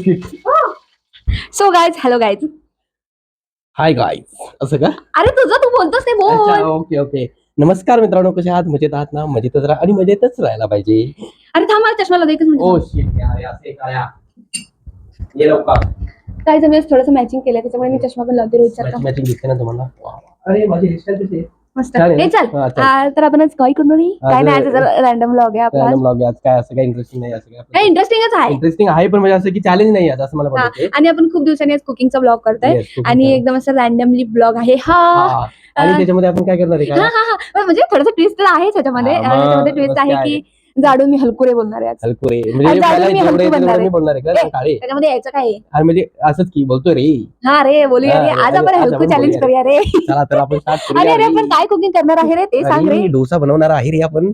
Shit. So guys, hello guys. Hi guys. असं का? अरे तुझं तू बोलतोस ते बोल. Okay okay. नमस्कार मित्रांनो, कसे आहात? मजेत आहात ना? मजेतच राहा आणि मजेतच राहायला पाहिजे. अरे थांब, मला चष्मा लावतो एकच ओ मिनिट. शिट यार, असे काय ये लवकर. काय मी थोडंसं मॅचिंग केलं त्याच्यामुळे मी चष्मा पण लावते रोज सारखा. मॅचिंग दिसते ना तुम्हाला? अरे माझी हेअरस्टाईल कशी आहे? मस्त. छान आहे हे ना? चल. हा, चल. तर आपण आज काय करणार आहे? काय नाही, आज जरा रॅन्डम व्लॉग आहे आपला. रॅन्डम ब्लॉग आज काय असं काय इंटरेस्टिंग नाही, असं काय इंटरेस्टिंगच आहे. इंटरेस्टिंग आहे पण म्हणजे असं की चॅलेंज नाही आहे असं मला हा, वाटतं. आणि आपण खूप दिवसांनी आज कुकिंगचा ब्लॉग करतोय. Yes, cooking आणि चा. एकदम असं रॅन्डमली ब्लॉग आहे हा. आणि त्याच्यामध्ये आपण काय करणार आहे हा का? हा हा, म्हणजे थोडंसं ट्विस्ट आहे त्याच्यामध्ये. हा, मग त्याच्यामध्ये ट्विस्ट आहे की जाडून मी हलकुरे बोलणार आहे आज. हलकुरे म्हणजे जाडून मी हलकू बनणार मी बोलणार आहे का आहे. काळे? त्याच्यामध्ये यायचं काय आहे? आणि म्हणजे असंच की बोलतोय रे. हा रे, बोलूया रे. हा, आज आपण आज हलकू आपण चॅलेंज बोलूया करूया रे. चला तर आपण स्टार्ट अरे करूया अरे, आपण काय कुकिंग करणार आहे रे ते सांग रे. डोसा बनवणार आहे रे आपण.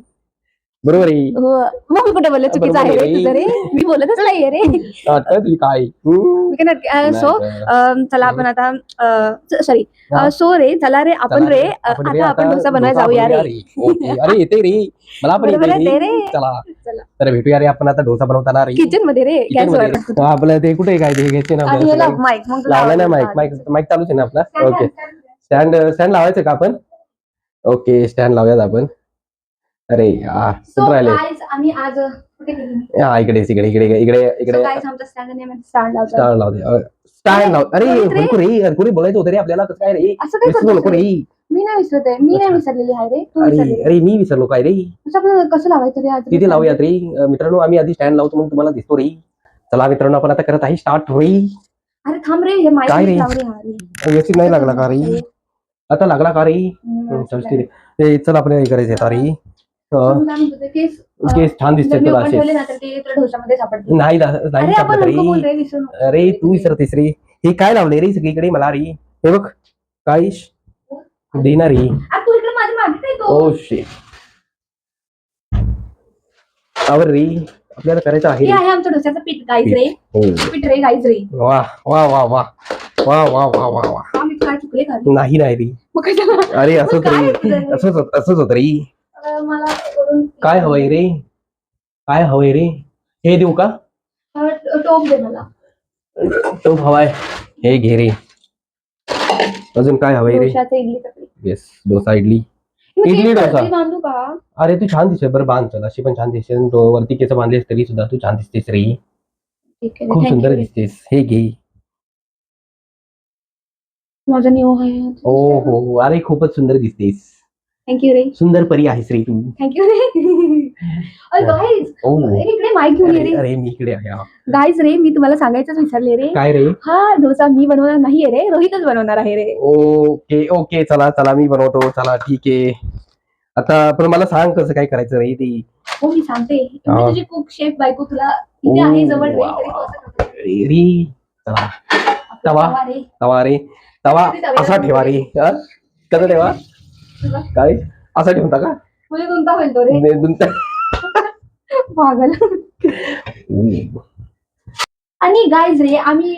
बरोबर आहे. हो, मग मी कुठे बोलले चुकीचं आहे रे तुझं रे. मी बोलतच नाहीये रे. आता तुझी काय सो चला आपण आता सॉरी सो रे, चला रे आपण रे आता आपण डोसा बनवायला जाऊया रे. ओके. अरे येते रे, मला पण बरोबर आहे येते रे. चला चला तर भेटूया रे आपण आता डोसा बनवताना रे. किचन मध्ये रे, Kitchen मध्ये गॅसवर. रे. आपलं ते कुठे काय ते घ्यायचे ना आणि याला आपल्याला? माईक मग लावला ना माईक चालूच आहे ना आपला. ओके. स्टँड लावायचं का आपण? ओके स्टँड लावूयात आपण. अरे सो राहिले. गाईज, आम्ही आज कुठे गेली? हा इकडे गाईज आमचा स्टँड नेहमी स्टँड लावतो. स्टँड लावते. स्टँड लाव. अरे हरकुरे बोलायचं होतं रे आपल्याला. कसं काय रे? असं काय विसरू करतोस नको रे? रे. मी नाही विसरत आहे. मी नाही विसरलेली आहे रे, तू अरे विसरलेली. अरे मी विसरलो काय रे? असं आपण कसं लावायचं रे आज? तिथे लावूयात रे. मित्रांनो आम्ही आधी स्टँड लावतो मग तुम्हाला दिसतो रे. चला मित्रांनो आपण आता करत आहे स्टार्ट रे. अरे थांब रे, हे माईक काय रे? लाव रे. हा रे. व्यवस्थित नाही लागला का रे? आता लागला का रे? चल ठीक आहे. चल आपल्याला हे करायचं आता रे. आपण काय म्हणतो ते केस छान दिसते जर मी तुला open असे. ठेवले ना तर ते तुला ढोसामध्ये सापडतील. नाही अरे आपण सापडत हलकं बोल रे. रे, विसरू नको. अरे तू विसरतेस रे. हे काय लावले रे सगळीकडे मला रे? हे बघ काहीश देणार रे. अरे तू इकडे माझ्या मागे काय तो? Oh shit. आवर रे आपल्याला करायचं हे आहे. आहे आमचं डोस्याचं पीठ गाईज रे. हो. पीठ रे गाईज रे. वा वा वा वा वा वा वा वा वा. आम्ही काय चुकले का रे? नाही रे. मग कशाला? अरे असंच काय रे. तुझं हे? असंच होत रे. मला करून काय हवंय रे? काय हवंय रे? हे देऊ का? टोप दे मला. तो हवाय. हे घे रे. अजून काय हवंय रे? डोशाचं इडली चटणी. येस डोसा इडली. मी इडली केस डोसा. वरती बांधू का? अरे तू छान दिसते बरं बांध चल अशी पण छान दिसते. वरती केस बांधलेस तरी सुद्धा तू छान दिसतेस रे. ठीक आहे, खूप thank सुंदर you रे. दिसतेस. हे घे. माझा न्यू आहे. ओ हो अरे खूपच सुंदर दिसतेस. थँक्यू रे. सुंदर परी आहेस रे तू. थँक्यू रे. अरे गाईज, ओ इकडे माईक घेऊन ये रे. अरे मी इकडे आहे हा. गाईज रे, मी तुम्हाला सांगायचंच विसरले रे. काय रे? हा डोसा मी बनवणार नाहीये रे, रोहितच बनवणार आहे रे. ओके ओके चला मी बनवतो. चला ठीक आहे. आता पण मला सांग कसं काय करायचं रे ते. हो मी सांगते. हा. मी तुझी कुक शेफ बायको तुला इथे आहे जवळ रे. तरी तू असं करतोय. रे चला तवा तवा रे. तवा रे. तवा असा ठेवा रे. हा? कसं ठेवा? काय असा ठेवता का? म्हणजे कोणता होईल तो रे? पागल. आणि गाईज रे, आम्ही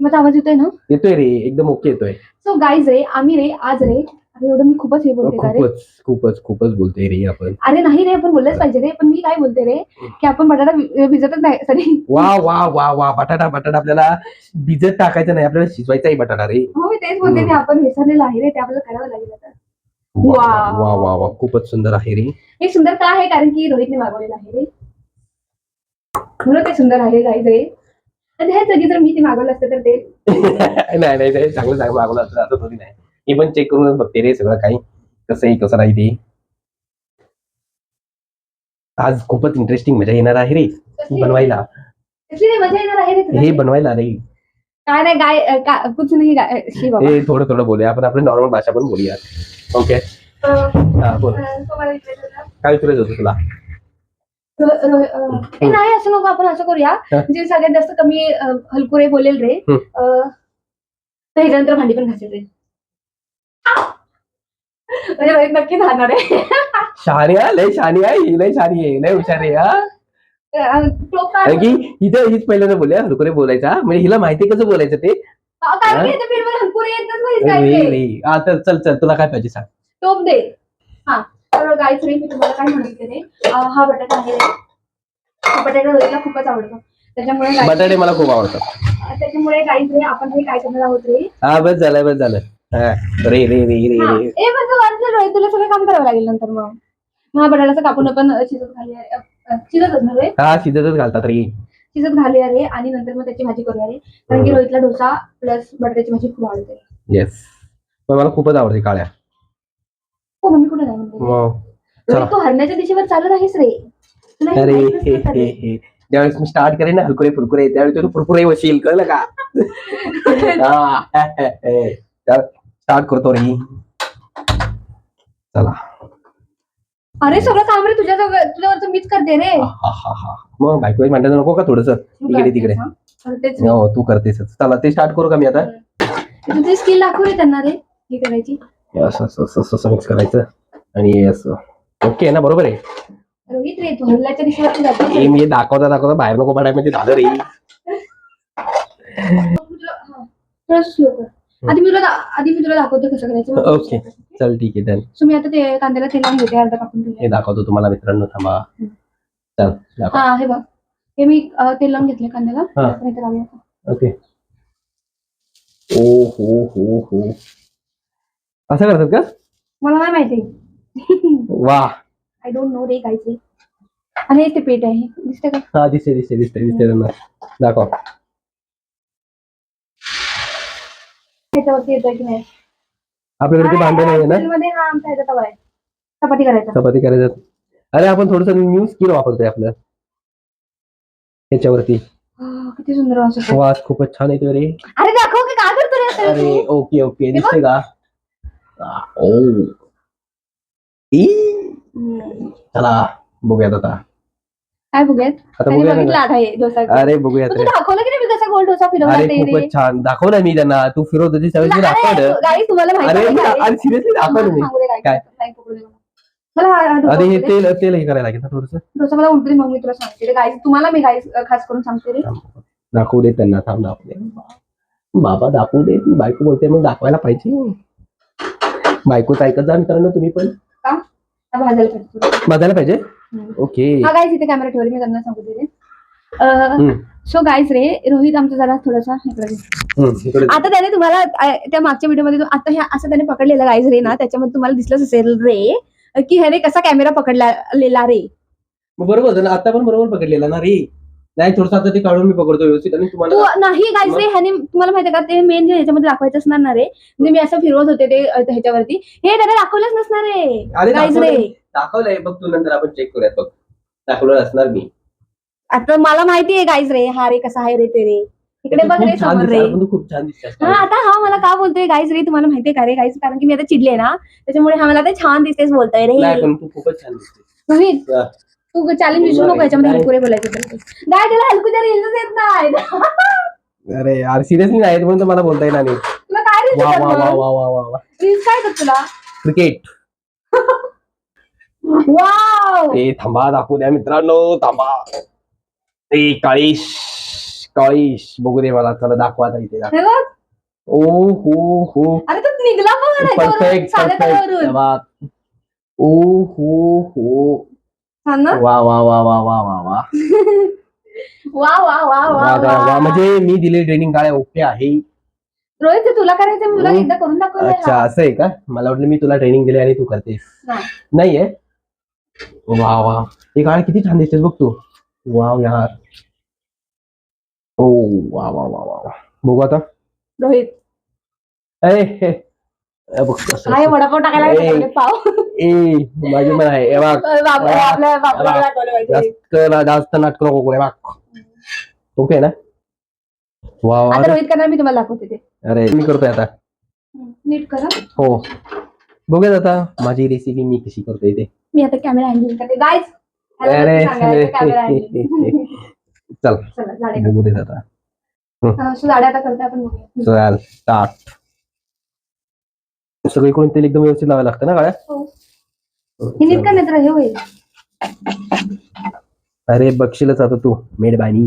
माझा आवाज येतोय ना? येतोय रे एकदम ओके येतोय. सो गाईज रे, आम्ही रे आज रे, अरे एवढं मी खूपच हे बोलते का रे? खूपच बोलतोय रे आपण. अरे नाही रे, आपण बोललंच पाहिजे रे. पण मी काय बोलते रे, की आपण बटाटा भिजतच नाही. सॉरी. वा वा वा वा बटाटा आपल्याला भिजत टाकायचं नाही आपल्याला शिजवायचा आहे बटाटा रे. हो मी तेच बोलते की आपण विसरलेलं आहे रे, ते आपल्याला करावं लागेल आता. वा वा वा वा खूपच सुंदर आहे रे. हे सुंदर का आहे? कारण की रोहितने मागवलेलं आहे रे, म्हणून ते सुंदर आहे गाईज रे. आणि हे सगळी जर मी ते मागवलं असतं तर ते नाही चांगलं मागवलं असतं असं थोडी नाही. हे पण चेक करूनच बघते रे सगळं काही कसं आहे कसं नाही ते. आज खूपच इंटरेस्टिंग मजा येणार आहे रे बनवायला. कसली मजा येणार आहे रे हे बनवायला रे. काय नाही कुछ नाही शी बाबा. हे थोडं बोलूया आपण आपली नॉर्मल भाषा पण बोलूया. ओके हा बोल. काय विचारायचं होतं तुला? नाही असं नको, आपण असं करूया जे सगळ्यात जास्त कमी हलकुरे बोलेल रे त्याच्यानंतर भांडी पण घासेल रे. म्हणजे रोहित नक्की राहणार आहे. शहाणी लय शहाणी आहे. लय हुशार आहे हा. की इथं हीच पहिल्यांदा बोलल्या हलकुरे बोलायचा म्हणजे हिला माहिती कसं बोलायचं ते. चल तुला काय पाहिजे सांग. टोप दे. हा तर गाईच रे, मी तुम्हाला काय म्हणते रे, हा बटाटा आहे रे. बटाटा रोहितला खूपच आवडतो. त्याच्यामुळे guys- बटाटे मला खूप आवडतात. त्याच्यामुळे काहीच रे आपण हे काय करणार आहोत रे. हा बस झालं. हा. रे रे रे रे हा. रे ए पण तू वाचलं रोहित, तुला सगळं काम करावं लागेल नंतर मग. हा बटाट्याचं कापून आपण शिजत घालूया शिजत असणार रे. हा शिजतच घालतात रे. शिजत घालूया रे आणि नंतर मग त्याची भाजी करूया रे. कारण की रोहितला डोसा प्लस बटाट्याची भाजी खूप आवडते. येस पण मला खूपच आवडते काळ्या. हो मम्मी कुठे नाही म्हणते. मग रोहित तू हरण्याच्या दिशेवर चालत आहेस रे. तुला हे अरे माहित नसतं का रे? हे ज्यावेळेस मी स्टार्ट करेन ना हलकुरे फुरकुरे त्यावेळेस तू फुरकुरे वशील कळलं का? स्टार्ट करतो रे. चला अरे सगळं काम रे तुझ्यावरचं मीच करते रे. मग बायको म्हणतात नको का थोडस तू इकडे करतेस तिकडे. हा. करतेच रे. हो तू करतेस. चला ते स्टार्ट करू का मी आता? तुझी स्किल दाखव रे त्यांना रे हे करायची. असं मिक्स करायचं आणि असं ओके ना बरोबर आहे. रोहित रे तू हल्ल्याच्या दिशेवर जातो. हे मी दाखवता बाहेर नको पडाय म्हणजे झालं रे. थोडं स्लो कर. आधी मी तुला दाखवते कसं करायचं. ओके चल ठीक आहे डन. सो मी आता ते कांद्याला तेल लावून घेते अर्धा कापून हे दाखवतो तुम्हाला मित्रांनो थांबा. चल दाखव. हा हे बघ हे मी तेल लावून घेतले कांद्याला. हा. आपण इथे लावूया. ओके. हो असं करतात का? मला नाही माहिती. वा आय डोंट नो रे काहीच रे. आणि ते पीठ आहे दिसते का? हा दिसते त्यांना दाखव. त्याच्यावरती येतोय की नाही आपल्याकडे ते भांडण आहे ना मध्ये हा आमचा ह्याचा तवा आहे. चपाती करायचा. चपाती करायचं. अरे आपण थोडस न्यू स्किल वापरतोय आपलं ह्याच्यावरती. किती सुंदर वास येतो. वास खूपच छान येतो रे. अरे दाखव की काय करतो रे आता अरे तू? ओके दिसते का? ओ ई. चला बघूयात आता. काय बघूयात? आता त्याने बघूया बघितलं ना. आहे डोसा. अरे बघूयात तू रे. दाखवलं की नाही मी कसा गोल डोसा फिरवला अरे ते रे? खूपच छान दाखव ना मी त्यांना. तू फिरवत होती त्यावेळेस मी दाखवलं. गाईस तुम्हाला माहिती अरे आहे का? अरे सिरियसली दाखवलं मी. काय? मला हा डोसा अरे हे उलटू दे. तेल हे करायला लागेल ना थोडस. डोसा मला उलटू दे मग मी तुला सांगते रे गाईस. तुम्हाला मी गाईस खास करून सांगते रे. दाखवू दे त्यांना. थांब दाखवू दे. बाबा दाखवू दे. बायको बोलते मग दाखवायला पाहिजे. बायकोच ऐकत जा मित्रांनो तुम्ही पण. का? आता भाजायला पाहिजे. बघायला पाहिजे. ओके. हा गाईस इथे कॅमेरा ठेवले मी त्यांना सांगते रे. सो गाईस रे रोहित आमचा जरा थोडासा इकडे. आता त्याने तुम्हाला त्या मागच्या व्हिडिओ मध्ये आता ह्या असं त्याने पकडलेला गाईज रे ना त्याच्यामध्ये तुम्हाला दिसलंच असेल रे की ह्याने कसा कॅमेरा पकडलेला रे. मग बरोबर होतं ना आता पण बरोबर पकडलेला ना रे. नाही थोडस आता ते काढून मी पकडतो व्यवस्थित आणि तू तुम्हाला नाही गाईज रे ह्याने तुम्हाला माहिती का ते मेन जे ह्याच्यामध्ये दाखवायचं असणार ना रे म्हणजे मी असं फिरवत होते ते ह्याच्यावरती हे त्याने दाखवलंच नसणार रे गाईज रे. दाखवलंय बघ तू नंतर आपण चेक करूयात बघ. दाखवलं असणार मी. आता मला माहिती आहे गाईज रे हा रे कसा आहे रे ते रे इकडे बघ रे समोर रे. खूप छान दिसत. हा आता हा मला का बोलतोय गाईज रे तुम्हाला माहितीये का रे गाईज कारण की मी आता चिडले ना त्याच्यामुळे हा मला आता छान दिसतेस बोलतोय रे. नाही पण तू खूपच छान दिसते. रोहित तू चॅलेंज विसरू नको याच्यामध्ये हलकुरे बोलायचे गाय त्याला हलकुच्या रील्स येत नाही. अरे यार सिरियसली नाही म्हणून तर मला बोलता येणार नाही. तुला काय रील्स वा येतात वा वा मग? वा वा वा वा. रील्स काय येतात तुला? क्रिकेट. वाव ए थांबा दाखवू द्या मित्रांनो थांबा. ए काळीश बघू दे मला. चला दाखवा आता इथे दाखव. हे बघ. ओ हो अरे तू निघला बघ ह्याच्यावरून, परफेक्ट साध्या तव्यावरून. ओ हो छान ना? वा वा वा वा वा वा वा वा वा वा वा वा वा म्हणजे मी दिलेली ट्रेनिंग काय ओके आहे. रोहित ते तुला करायचं तुला एकदा करून दाखव. अच्छा असं आहे का? मला वाटलं मी तुला ट्रेनिंग दिली आणि तू करतेस. नाहीये. वा वा हे काळ किती छान दिसतेस बघ तू. वाव यार. ओ वा वा वा वा बघू आता रोहित बघ काय वडापाव टाकायला पाव ए माझी पण आहे जास्त नाटक नको करे बघ. ओके ना? वा आता रोहित करणार मी तुम्हाला दाखवते ते. अरे मी करतोय आता. नीट करा. हो बघूयात आता माझी रेसिपी मी कशी करतोय ते. मी आता कॅमेरा हँडल करते गाईज. चल बघू देत आता. जाड्या आता करते आपण बघूया. चल स्टार्ट. सगळीकडून तेल एकदम व्यवस्थित लावायला लागतं ना गाड्या. हे नीट कर नाही हे होईल. अरे बघशीलच आता तू मेडबानी.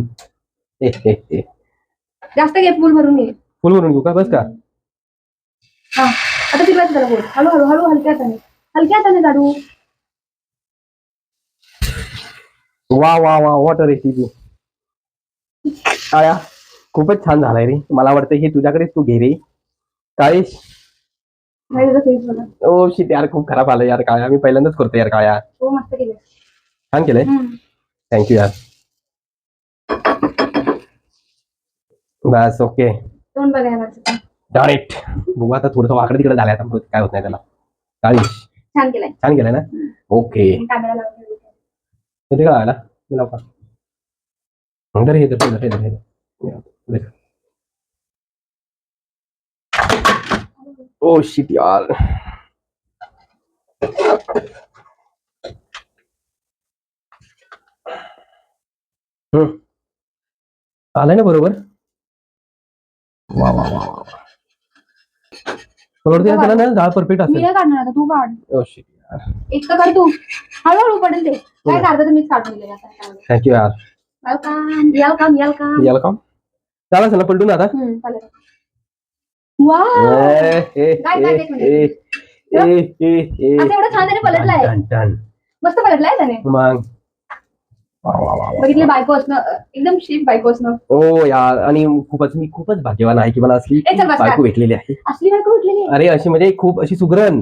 जास्त घे फुल भरून घे. फुल भरून घेऊ का? बस का? हा आता फिरवायचं त्याला बोल. हळू हळू हळू हलक्या हाताने काढू. वा वा वा वॉट रेसिपी. काळ्या खूपच छान झालाय रे. मला वाटतं हे तुझ्याकडेच तू घे रे. काळेश नाही त्याचा फेस बघा. ओ शिट यार, खूप खराब आलं यार काळ्या. मी पहिल्यांदाच करतो यार काळ्या. हो मस्त केलं. छान केलंय, थँक्यू यार. बस ओके, तोंड बघायला माझं. डायरेक्ट बघू आता. थोडंसं वाकडं तिकडे झालंय आता, काय होत नाही त्याला. काळेश छान केलंय. छान केलंय ना. ओके, कॅमेरा लावून किती काळ आला मी लाव का. अंदर हे धर, हे धर, हे धर. ओ शिट यार. आलाय ना बरोबर. वा वा वा वा. मला वाटतं त्याला ना जाळ परफेक्ट मी असेल. नाही काढणार आता, तू काढ. ओ शिट यार. एक तर काढ तू, हळूहळू पडेल ते. काय काढतं तर मीच काढून दिले आता. थँक्यू यार. वेलकम. याला काम चालेल ना पलटून आता. चालेल. वाव. असं एवढं छान त्याने पलटलाय. मस्त पलटलाय त्याने. मग वा वा वा वा. बघितले बायको असणं, एकदम शीप बायको असणं. ओ यार, आणि मी खूपच भाग्यवान आहे की मला असली चल बस बायको भेटलेली आहे. असली बायको भेटलेली. अरे अशी म्हणजे खूप अशी सुगरण.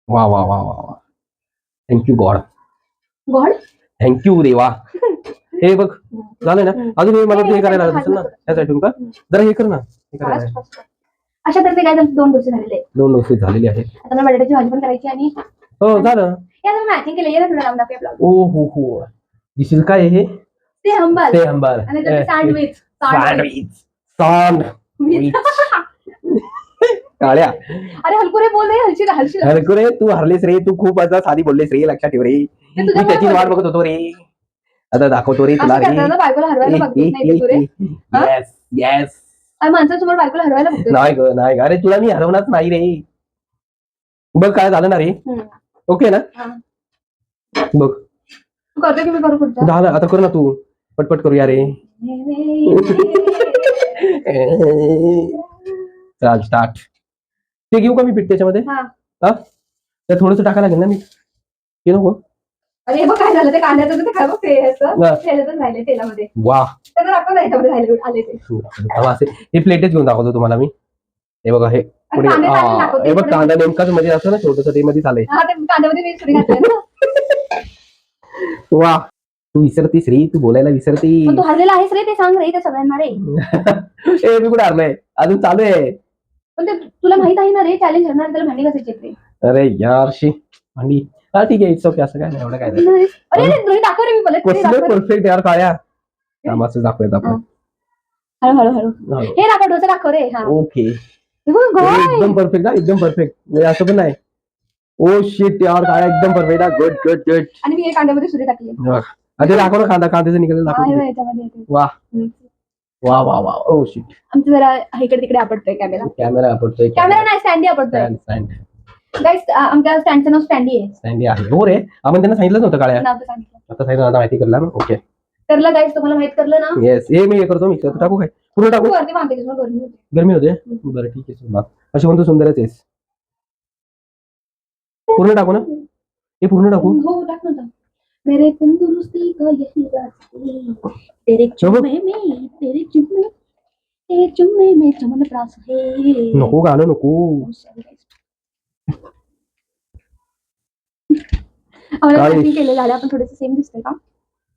वा वा वा वा वा. Thank you God. गॉड थँक्यू देवा. हे बघ झालं ना. अजून हे मला हे करायला लागत असेल ना त्यासाठी का. जरा हे कर ना, हे करायला. अशा तर्फे काय 2 डोसे झालेले. 2 डोसेस झालेले आहेत. आता मला बटाट्याची भाजी पण करायची आणि हो झालं. याला मॅचिंग केलं. ये ना लावून दाखव आपला. ओ हो. दिस इज काय हे. ते हंबल. ते हंबल. आणि त्याचे सँडविच. काळ्या. अरे हलकुरे बोल रे. हलशील. हलकुरे तू हरलीस रे. तू खूप आता साधी बोललीस रे. लक्षात ठेव रे. मी त्याची वाट बघत होतो रे. आता दाखवतो रे तुला रे. बायकोला हरवायला बघत नाही तू रे. Yes yes. माणसांसमोर बायकोला हरवायला बघतोय. नाही अरे तुला मी हरवणार नाही रे. बघ काय झालं ना रे. ओके ना. बघ तू करतो की मी करू पुढचं. झालं आता कर ना तू. पटपट करूया रे. चल स्टार्ट. ते घेऊ का मी पीठ त्याच्यामध्ये. हा तर थोडंसं टाकायला लागेल ना मी. हे नको. अरे बघ काय झालं ते कांद्याचं ते काय बघ ते त्याच्यातच राहिले तेलामध्ये. वा तर आपण त्याच्यामध्ये राहिले आले ते. हे प्लेटच घेऊन दाखवतो तुम्हाला मी. हे बघा हे पुढे. हे बघ कांदा नेमकाच मध्ये असं ना छोटस ते मध्ये चालेल. कांद्यामध्ये मी सुरी घातली ना. वा तू विसरतीस रे. तू बोलायला विसरती. तू हरलेला आहेस रे. ते सांग रे त्या सगळ्यांना रे. ए मी कुठे हरलोय अजून चालू आहे. पण ते तुला माहित आहे ना रे. चॅलेंज हरणार त्याला भांडी कसायची रे. अरे यार शी भांडी. हा ठीक आहे. It's okay. असं काय नाही एवढं काय नाही. अरे दाखव रे. मी परफेक्ट यार काळ्या. कामाचं दाखवूयात आपण. हळू हे दाखव. डोसा दाखव रे. ओके एकदम परफेक्ट ना. एकदम परफेक्ट असं पण नाही. ओ शिट यार काळ्या एकदम परफेक्ट. गुड. आणि मी हे कांद्यामध्ये सुरी टाकली. ते दाखव ना कांदा. कांद्याचं निघालं दाखव. वा वा वा वा. Oh shit. आमचं जरा इकडे तिकडे आपटतोय कॅमेरा आपटतोय. कॅमेरा नाही स्टँडी आपटतोय. गाईस आमच्या स्टँडचं नाव स्टँडी आहे. स्टँडी आहे. हो रे आपण त्यांना सांगितलंच नव्हतं काळ्या. आता सांगितलं. आता माहिती करला ना. ओके करलं गाईस. तुम्हाला माहित करलं ना. येस. हे मी हे करतो. मी टाकू काय पूर्ण टाकू. वरती बांधते की गरमी होते. गरमी होते. बरं ठीक आहे. अशी म्हणतो सुंदरच आहेस. पूर्ण टाकू ना. हे पूर्ण टाकू. हो टाक ना. मेरे तंदुरुस्ती का यही राज है. तेरे चुम्मे में चमनप्रास है. नको गाणं नको. केलेलं आहे. आपण थोडेसे सेम दिसतंय का.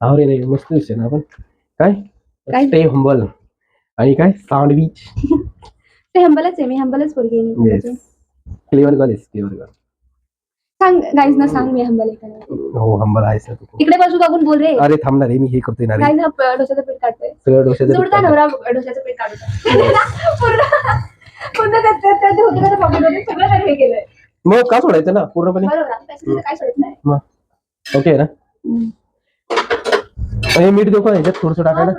अरे नाही मस्त दिसते ना आपण. काय स्टे हंबल आणि काय सँडविच. ते हंबलच आहे. मी हंबलच बोलते. Clever girl. सांग गाईज ना. सांग मी हंबल आहे का. हो हंबल आहेस ना तू. इकडे बाजू बघून बोल रे. अरे थांब ना रे. मी हे करतोय ना रे. गाईज हा डोश्याचं पीठ काढतोय. सगळं डोश्याचं नवरा डोश्याचं पीठ काढतोय. पूर्ण सगळं हे केलंय. मग का सोडायचं ना पूर्णपणे. बरोबर काय सोडायचं नाही. ओके ना. हे मीठ देऊ का ह्याच्यात थोडंसं टाकायला.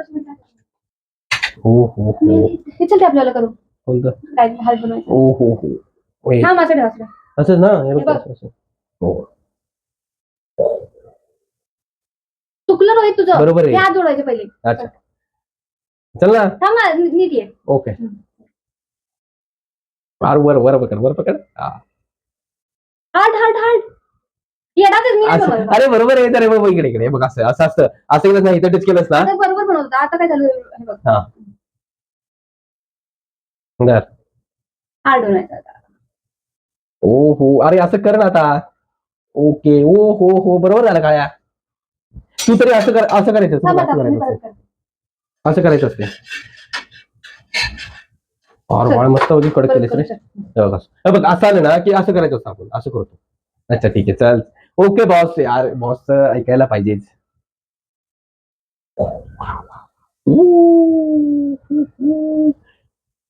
हो हे चलते आपल्याला करू. कोणतं. काय हळद बनवायचं. हो हा माझं ठेवा. असंच ना. हो चुकलं रोहित तुझं. बरोबर आहे. हात जोडायचे पहिले. अच्छा चल ना. थांब ना. नीट ये. ओके वर पकड. हार्ड येणारच मी नाही बनवलं. अरे बरोबर आहे. अरे बघ इकडे इकडे बघ असं असं असतं असं केलंच नाही इथं टच केलंस ना. आता बरोबर बनवलं. आता काय झालं हे बघ. हा बर. हार्ड बनायचं आता. ओ हो अरे असं कर ना आता. ओके ओ हो हो बरोबर झालं काळ्या. तू तरी असं कर असं करायचं असतं, थांब असं आता, मी करायचं परत असतं. करते. असं करायचं असते. और वाळ मस्त कडक परत केलीस रे. करू शकते. हे बघ असं. हे बघ असं आलं ना की असं करायचं असतं आपण असं करतो. अच्छा ठीक आहे चल. ओके बॉस यार बॉस ऐकायला पाहिजेच.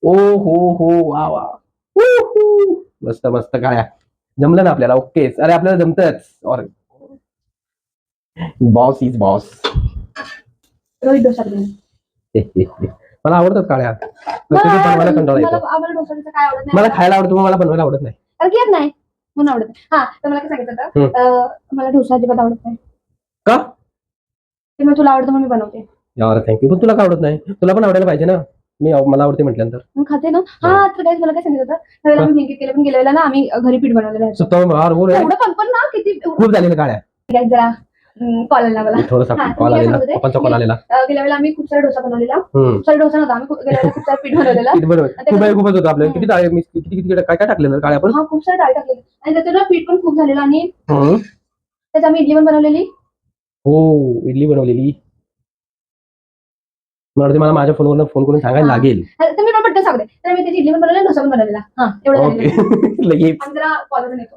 ओ हो वा वा. मस्त मस्त काळ्या. जमलं ना आपल्याला ओके अरे आपल्याला जमतच और boss is boss. Rohit dosa बनवला. मला आवडतात काळ्या. बनवायला कंटाळा मला येतो. आम्हाला डोसाचं काय आवडत नाही. मला खायला आवडतं पण मला बनवायला आवडत नाही. कारण की येत नाही म्हणून आवडत नाही. हा तर मला काय सांगितलं होतं मला डोसा अजिबात आवडत नाही. का ते मग तुला आवडतं म्हणून मी बनवते. यार थँक्यू पण तुला का आवडत नाही. तुला पण आवडायला पाहिजे ना. मला आवडते म्हटल्यानंतर. मग खाते ना. हा तर काय मला काय सांगितलं होतं त्यावेळेला आम्ही ब्लिंकिट केलं पण गेल्या वेळेला ना आम्ही घरी पीठ बनवलेलं आहे. एवढं पण ना किती खूप झालेलं काळ्या. काय जरा कॉल आला मला. थोडासा हा, कॉल मी काय आलेला सांगत होते, पप्पांचा कॉल आलेला. गेल्या वेळेला आम्ही खूप सारा डोसा बनवलेला. खूप सारा डोसा नव्हता आम्ही गेल्या वेळेला खूप सारा पीठ बनवलेला. पीठ बनवलं खूपच होतं आपलं. किती डाळ किती किती काय काय टाकलेलं काळ्या आपण. हा खूप सारा डाळ टाकलेली आणि त्याच्यानं पीठ पण खूप झालेलं आणि हम्म. त्यात आम्ही इडली पण बनवलेली. हो इडली बनवलेली. मला माझ्या फोनवरून फोन करून सांगायला लागेल. तर मी पण पटकन सांगते. तर मी त्याची इडली पण बनवलेला डोसा पण बनवलेला. हा एवढं ओके झालेलं. लगेच आम्ही जरा कॉलवरून येतो.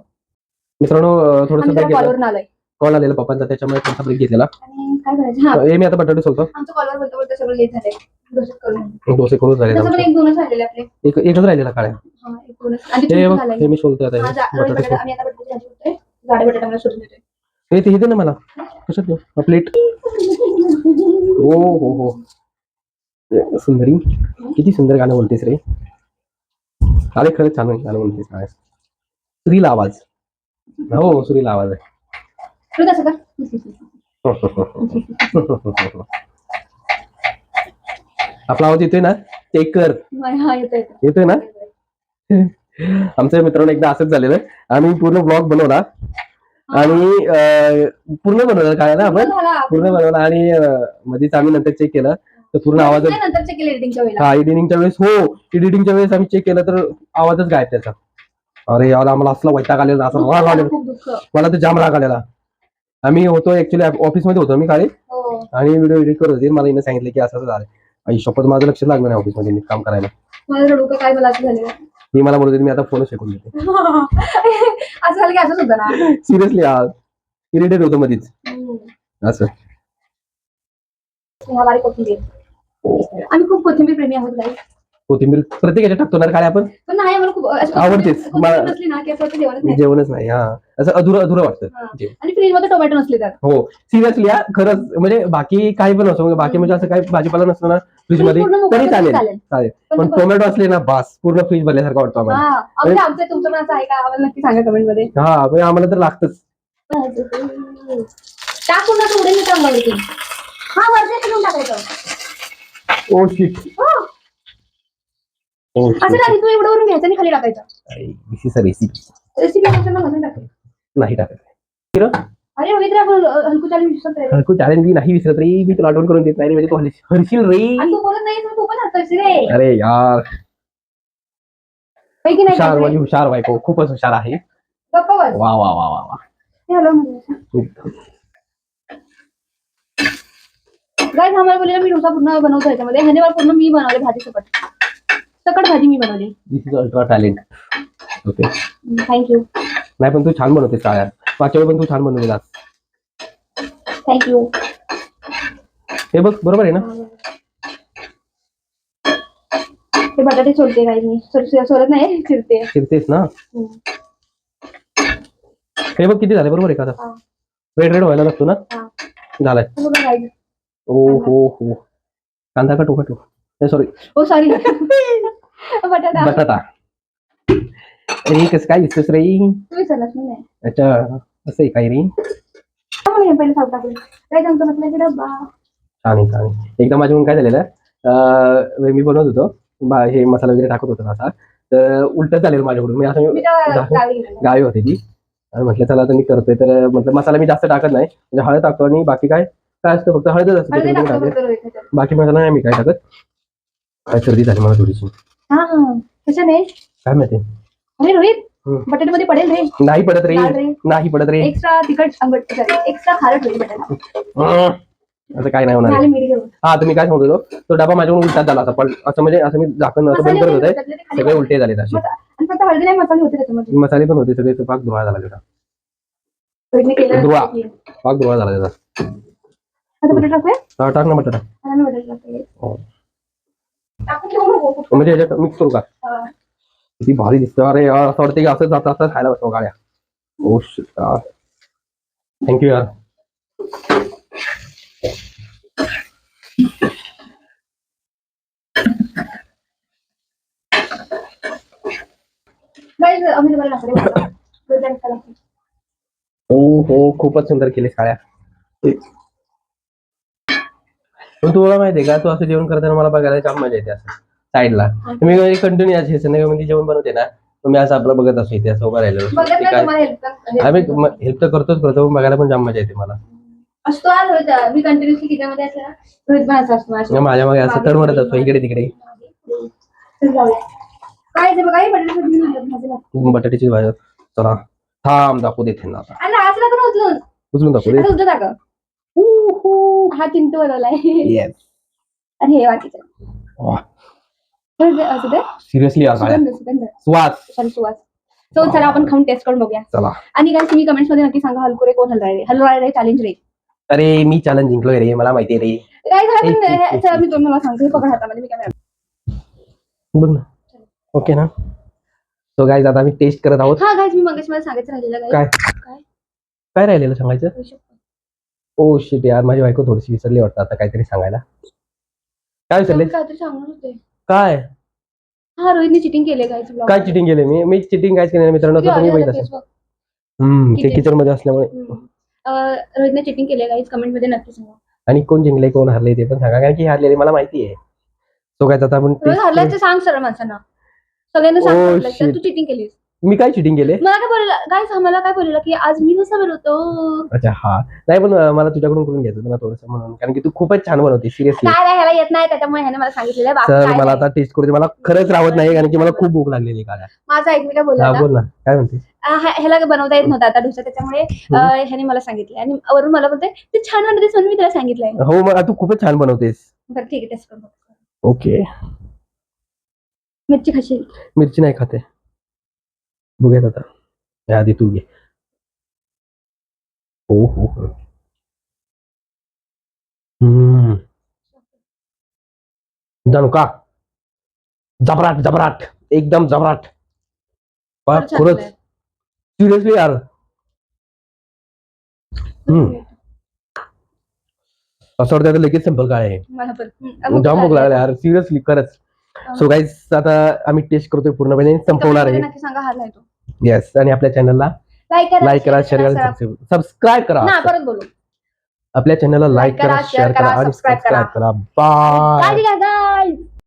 मित्रांनो आम्ही थोडंसं जरा ब्रेक घेतला. कॉलवरून आलोय. कॉल आलेला पप्पांचा त्याच्यामुळे थोडासा ब्रेक घेतलेला. आणि काय करायचं हा हे मी आता बटाटे सोलतो. आमचं कॉलवर बोलतो बोलतो सगळं लेट झालंय. डोसा करून डोसे करून झाले तसं पण एक दोनच राहिलेले आपले. एकच राहिलेला काळ्या. हा एक दोनच आणि हे तुमचं बघ झालंय. हे मी सोलतोय आता हा हे रोहित बटाटे बटाटा आम्ही आता बटाट्याची भाजी करतोय. जाडे बटाटा मला सोडून देतोय. ते दे ना मला कशात देऊ प्लेट. ओ हो सुंदरी किती सुंदर गाणं बोलतेस रे. अरे खरंच छान गाणं बोलतेस काय. सुरीला आवाज. हो सुरीला आवाज आहे. तू कसं कर. आपला आवाज येतोय ना चेक कर. हा येतोय येतोय ना. आमच्या मित्रांनो एकदा असंच झालेलं. आम्ही पूर्ण ब्लॉग बनवला आणि पूर्ण बनवलं काय ना आपण पूर्ण बनवला आणि मध्येच आम्ही नंतर चेक केलं तर पूर्ण आवाज नंतरच्या केलं एडिटिंगच्या वेळेला. हा एडिटिंगच्या वेळेस हो एडिटिंगच्या वेळेस आम्ही चेक केलं तर आवाजच गायब त्याचा. अरे यार आम्हाला असला वैताग आलेला असं राग आलेला. खूप दुःख. मला तर जाम राग आलेला. आम्ही होतो ऍक्च्युली ऑफिसमध्ये होतो मी काळी आणि व्हिडिओ एडिट करत होते. मला हिने सांगितलं की असं झालं. आई शपथ माझं लक्ष लागलं नाही ऑफिसमध्ये काम करायला. माझं डोकं काय मला असं झालं. मी मला बोलत होते मी आता फोनच फेकून देते. असं झालं की असंच होतं ना. सिरियसली यार इरिटेट होतो मध्येच असं. आम्ही खूप कोथिंबीर प्रेमी आहोत गाईस. कोथिंबीर प्रत्येक याच्यात टाकतो ना काय आपण. पण नाही आम्हाला खूप आवडतेच. कोथिंबीर नसली ना की असं वाटतं जेवणच नाही. जेवणच नाही हा असं अधुरं वाटतं जेवण. आणि फ्रीज मध्ये टोमॅटो नसले तर हो सिरियसली या खरंच म्हणजे बाकी काही पण असो बाकी म्हणजे असं काही भाजीपाला नसलं ना फ्रीज मध्ये तरी चालेल पण टोमॅटो असले ना बास पूर्ण फ्रीज भरल्यासारखं वाटतं आम्हाला. आमचं तुमचं पण असं आहे का आम्हाला नक्की सांगा कमेंट मध्ये. हा म्हणजे आम्हाला तर लागतच. टाकून ना उडेल मी चांगलं. हा वरती घेऊन टाकायचं. Oh shit. असं नाही तू एवढं वरून घ्यायचं आणि खाली टाकायचं. दिस इज अ रेसिपी. रेसिपी असताना म्हणून टाकायचं. नाही टाकायचं. अरे रोहित रे आपण हलकू चॅलेंज विसरत रे. हलकू चॅलेंज मी नाही विसरत रे. मी तुला आठवण करून देत नाही रे म्हणजे तू हरशील रे. तू बोलत नाही तू पण हसतोयस रे. अरे यार की नाही हुशार वाली हुशार बायको खूपच हुशार आहे. गप्पा बस. वा वा वा वा वा. हॅलो गाईस आम्हाला बोलले मी डोसा पूर्ण बनवतो याच्यामध्ये. ह्याने पूर्ण मी बनवले भाजी सकट भाजी मी बनवली. This is ultra talent. Okay thank you. नाही पण तू छान बनवतेस काय मागच्या वेळी पण तू छान बनवलेला. थँक्यू. हे बघ बरोबर आहे ना. ते बटाटे सोडते काही मी सोडत नाही चिरते. चिरतेस ना. हे बघ किती झाले बरोबर आहे का. रेड रेड व्हायला लागतो ना. झालाय. ओ हो कांदा का टोमॅटो सॉरी. ओ सॉरी बटाटा. बटाटा. अरे कसं काय दिसतोस रे. तू विसरलास नाही. अच्छा असं आहे काय रे. पहिले साफ टाकलं काय सांगतो म्हटलं डब्बा. छान आहे एकदा माझ्याकडून काय झालेलं मी बनवत होतो हे मसाला वगैरे टाकत होतो असा तर उलटच झालेलं माझ्याकडून मी असं गावी होती ती आणि म्हटलं चला आता मी करतोय, तर म्हटलं मसाला मी जास्त टाकत नाही, म्हणजे हळद टाकतो आणि बाकी काय काय असतं फक्त हळदच असतं हळदी त्याच्यामध्ये टाकतो टाकते. फक्त रोहित ह्याच्यात. बाकी मसाला नाही मी काय टाकत. काय सर्दी झाली मला थोडीशी, हा कशाने? काय माहिती. अरे रोहित हम्म. बटाटे मध्ये पडेल रे. नाही पडत रे, लाल रे. नाही पडत रे. एक्स्ट्रा तिखट आंबट एक्स्ट्रा खारट होईल बटाटा. असं काय नाही होणार झाले आहे. मीठ घेऊन. हा तुम्ही काय सांगतो तो डबा माझ्याकडून उलटाच झाला होता, पण असं म्हणजे असं मी झाकण असं बंद मसाले करत वगैरे होते, त्यातले ते खाली सगळे पडले. उलटे झाले असे. आणि फक्त हळदी नाही मसाले होते त्याच्यामध्ये. मसाले पण होते सगळे, तो पाक धुवा झाला त्याचा. रोहितने केलं धुवा. नसतं की. पाक धुवा झाला त्याचा. आता बटाटा टाकूया? हा, टाक ना बटाटा. आता मी बटाटा टाकते. हो. टाकून ठेवू नको. म्हणजे ह्याच्यात मिक्स करू का? हा. किती भारी दिसतं. अरे यार असं वाटतं की असं जाता असं खायला बसतो गाड्या. ओ शिट यार, थँक्यू यार. गाईज आम्ही तुम्हाला टाकले. हो हो, खूपच सुंदर केले साड्या. पण तुम्हाला माहितीये का, तू असं जेवण करताना मला बघायला जाम मजा येते असं साईडला. मी कंटिन्यू अशी संध्याकाळी जेवण बनवते ना, तर मी असं आपलं बघत असतो इथे असं उभं राहिलेलं. बघत नाही काय तुम्हाला help आम्ही हेल्प तर करतोच करतो, पण बघायला पण जाम मजा येते मला. असतो आज रोहित मी कंटिन्युअसली किचनमध्ये असं रोहित पण असं असतो माझ्या. माझ्या मागे असं तडमडत असतो इकडे तिकडे. चल जाऊया. काय ते बघा हे बटाटा घेऊन आलं भाजीला. बटाट्याची भाजी. चला थांब दाखवू दे त्यांना आता. आणि आज नको उचलून. उचलून दाखवू दे. आता उचलू टाका. हा चिंटू बनवलाय. येस. आणि हे बाकीचं. असं ते सिरियसली यार साड्या. सुगंध सुवास. सुवास. So चला आपण खाऊन टेस्ट करून बघूया. चला. आणि काय तुम्ही कमेंट्स मध्ये नक्की सांगा हलकुरे कोण हलवाय रे चॅलेंज रे. अरे मी चॅलेंज जिंकलोय रे, मला माहिती आहे रे. काय झालं चला मी तुम्हाला सांगते हे पकड हातामध्ये मी काय बघ ना. ओके ना. सो गाईज आता आम्ही टेस्ट करत आहोत. हा गाईज मी मगाशी मला सांगायचं राहिलेलं काय काय राहिलेलं सांगायचं. ओ शिट यार, माझी बायको थोडीशी विसरली वाटतं आता काहीतरी सांगायला. काय विसरले? काहीतरी सांगणार होते. काय हा रोहितने चिटिंग केले गाईज. काय चिटिंग केली मी चिटिंग काहीच केली नाही मित्रांनो, तुम्ही बघितलं असेल. ते किचन मध्ये असल्यामुळे. रोहितने चिटिंग केले गाईज कमेंट मध्ये नक्की सांगा. आणि कोण जिंकले कोण हरले ते पण सांगा, कारण की हारलेले मला माहिती आहे. सो काय आता आपण हरल्याचं सांग सर माणसांना सगळ्यांना सांग तू चिटिंग केलीस. मी काय चिटिंग केले. मला काय बोलला गाईज मला काय बोलला की आज मी नुसतं बनवतो. अच्छा हा नाही, पण मला तुझ्याकडून करून घ्यायचं ना थोडंसं म्हणून, कारण की तू खूपच छान बनवते सिरियसली. काय ह्याला येत नाही त्याच्यामुळे ह्याने मला सांगितलेलं. सर मला आता टेस्ट करू दे, मला खरंच राहत नाही कारण की मला खूप भूक लागलेली काय. माझा ऐक मी काय बोलला बोल ना काय म्हणते. ह्याला बनवता येत नव्हता आता डोसा, त्याच्यामुळे ह्याने मला सांगितलं आणि वरून मला बोलते ते छान बनवतेस म्हणून मी त्याला सांगितलंय. हो मग तू खूपच छान बनवतेस. बरं ठीक आहे टेस्ट करून. ओके. मिरची खाशील. मिरची नाही खाते. बघूयात आता. आधी तू घे. हो हो हो. जाणू का जबराट जबराट एकदम जबराट. खरंच सिरियसली यार. असं वाटतं लगेच संपल काय आहे. जाम भूक लागला यार सिरियसली खरंच. सो गाईज आता आम्ही टेस्ट करतोय पूर्णपणे संपवणार आहे. येस. आणि आपल्या चॅनलला लाईक करा, शेअर करा, सबस्क्राईब करा. परत बोलू. आपल्या चॅनलला लाईक करा, शेअर करा आणि सबस्क्राईब करा. बाय.